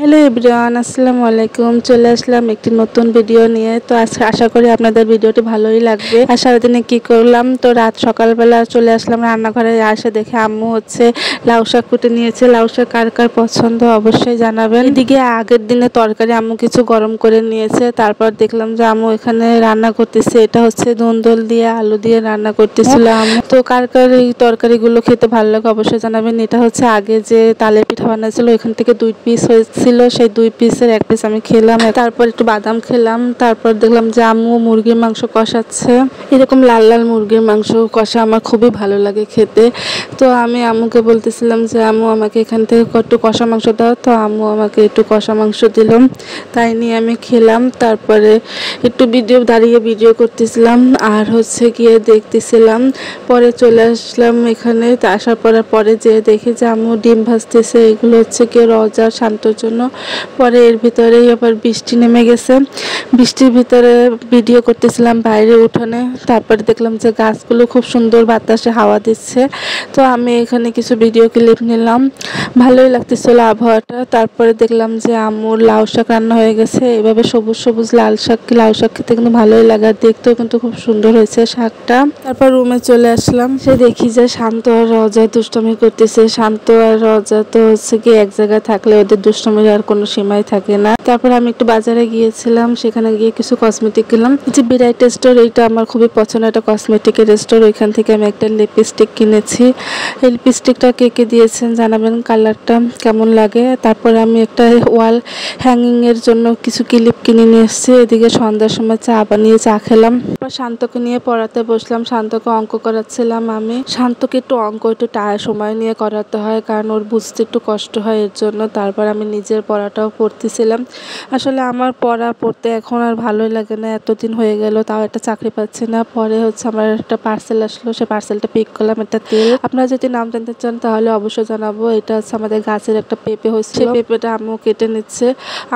Hello everyone, আসসালামু আলাইকুম। চলে আসলাম একটি নতুন ভিডিও নিয়ে। তো আশা করি আপনাদের ভিডিওটি ভালোই লাগবে। আর সারাদিনে কি করলাম, তো রাত সকালবেলা চলে আসলাম রান্নাঘরে। আসে দেখে আম্মু লাউ শাক কুটে নিয়েছে। লাউ শাক কার কার পছন্দ অবশ্যই জানাবেন। এদিকে আগের দিনে তরকারি আম্মু কিছু গরম করে নিয়েছে। তারপর দেখলাম যে আম্মু এখানে রান্না করতেছে। এটা ধুন্দুল দিয়ে আলু দিয়ে রান্না করতেছিল আম্মু। তো কার কার এই তরকারিগুলো খেতে ভালো লাগে অবশ্যই জানাবেন। এটা আগে যে তালের পিঠা বানাইছিল, ওইখান থেকে 2 পিস হয়েছে, সেই 2 পিসের 1 পিস আমি খেলাম। তারপর একটু বাদাম খেলাম। তারপর দেখলাম যে আম্মু মুরগির মাংস কষাচ্ছে। এরকম লাল লাল মুরগির মাংস কষা আমার খুবই ভালো লাগে খেতে। তো আমি আম্মুকে বলতেছিলাম যে আম্মু আমাকে এখান থেকে একটু কষা মাংস দাও। তো আম্মু আমাকে একটু কষা মাংস দিল, তাই নিয়ে আমি খেলাম। তারপরে একটু দাঁড়িয়ে ভিডিও করতেছিলাম আর গিয়ে দেখতেছিলাম। পরে চলে আসলাম এখানে। আসার পরে যে দেখি যে আম্মু ডিম ভাজতেছে। এগুলো গিয়ে রোজা শান্তর জন্য। পরে এর ভিতরেই আবার বৃষ্টি নেমে গেছে। বৃষ্টির ভিতরে ভিডিও করতেছিলাম বাইরে উঠানে। তারপরে দেখলাম যে গাছগুলো খুব সুন্দর বাতাসে হাওয়া দিচ্ছে। তো আমি এখানে কিছু ভিডিও ক্লিপ নিলাম, ভালোই লাগতেছিল আবহাওয়াটা। তারপরে দেখলাম যে আম্মুর লাউ শাক রান্না হয়ে গেছে। এভাবে সবুজ সবুজ লাউ শাক খেতে কিন্তু ভালোই লাগে, আর দেখতেও কিন্তু খুব সুন্দর হয়েছে শাকটা। তারপর রুমে চলে আসলাম। দেখি যে শান্ত আর রজা দুষ্টমি করতেছে। শান্ত আর রজা তো কি এক জায়গায় থাকলে ওদের দুষ্টমির আর কোনো সীমাই থাকে না। তারপর আমি একটু বাজারে গিয়েছিলাম, সেখানে গিয়ে কিছু কসমেটিক কিনলাম। যে ভ্যারাইটি স্টোর, এইটা আমার খুবই পছন্দ, একটা কসমেটিকের স্টোর। ওইখান থেকে আমি একটা লিপস্টিক কিনেছি। এই লিপস্টিকটা কে কে দিয়েছেন জানাবেন, কালারটা কেমন লাগে। তারপরে আমি একটা ওয়াল হ্যাঙ্গিং এর জন্য কিছু ক্লিপ কিনে নিয়ে এসেছি। এদিকে সন্ধ্যার সময় চা বানিয়ে চা খেলাম। তারপর শান্তকে নিয়ে পড়াতে বসলাম। শান্তকে অঙ্ক করাচ্ছিলাম আমি। শান্তকে একটু অঙ্ক সময় নিয়ে করাতে হয়, কারণ ওর বুঝতে একটু কষ্ট হয়, এর জন্য। তারপর আমি নিজের পড়াটাও পড়তেছিলাম। আসলে আমার পড়তে এখন আর ভালোই লাগে না। এতদিন হয়ে গেল, তাও একটা চাকরি পাচ্ছি না। পরে আমার একটা পার্সেল আসলো, সেই পার্সেলটা পিক করলাম। একটা তেল, আপনারা যদি নাম জানতে চান তাহলে অবশ্যই জানাবো। এটা আমাদের গাছের একটা পেঁপে হয়েছে। সেই পেঁপেটা আম্মু কেটে নিচ্ছে।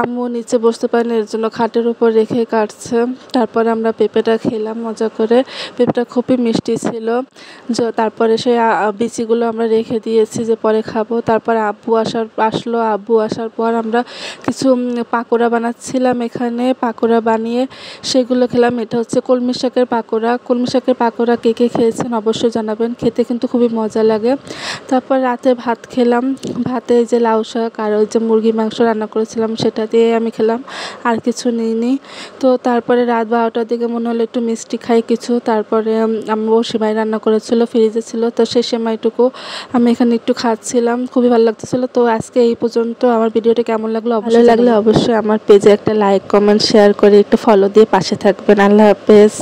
আম্মু নিচে বসতে পারেন, এর জন্য খাটের উপর রেখে কাটছে। তারপরে আমরা পেঁপেটা খেলাম মজা করে। পেঁপেটা খুবই মিষ্টি ছিল। তারপরে সেই বিচিগুলো আমরা রেখে দিয়েছি যে পরে খাবো। তারপর আব্বু আসার পর আমরা কিছু পাকোড়া বানাচ্ছিলাম এখানে। পাকোড়া বানিয়ে সেগুলো খেলাম। এটা কলমি শাকের পাকোড়া। কলমি শাকের পাকোড়া কে কে খেয়েছেন অবশ্যই জানাবেন, খেতে কিন্তু খুবই মজা লাগে। তারপর রাতে ভাত খেলাম। ভাতে যে লাউ শাক আর ওই যে মুরগির মাংস রান্না করেছিলাম সেটা দিয়ে আমি খেলাম, আর কিছু নিইনি। তো তারপরে রাত 12টার দিকে মনে হলো একটু মিষ্টি খাই কিছু। তারপরে আম্মু সেমাই রান্না করেছিল, ফ্রিজে ছিল। তো সেই সেমাইটুকু আমি এখানে একটু খাচ্ছিলাম, খুবই ভালো লাগতেছিল। তো আজকে এই পর্যন্ত। আমার ভিডিওটা কেমন লাগলো অবশ্যই আমার পেজে একটা লাইক, কমেন্ট, শেয়ার করে একটু ফলো দিয়ে পাশে থাকবেন। আল্লাহ হাফেজ।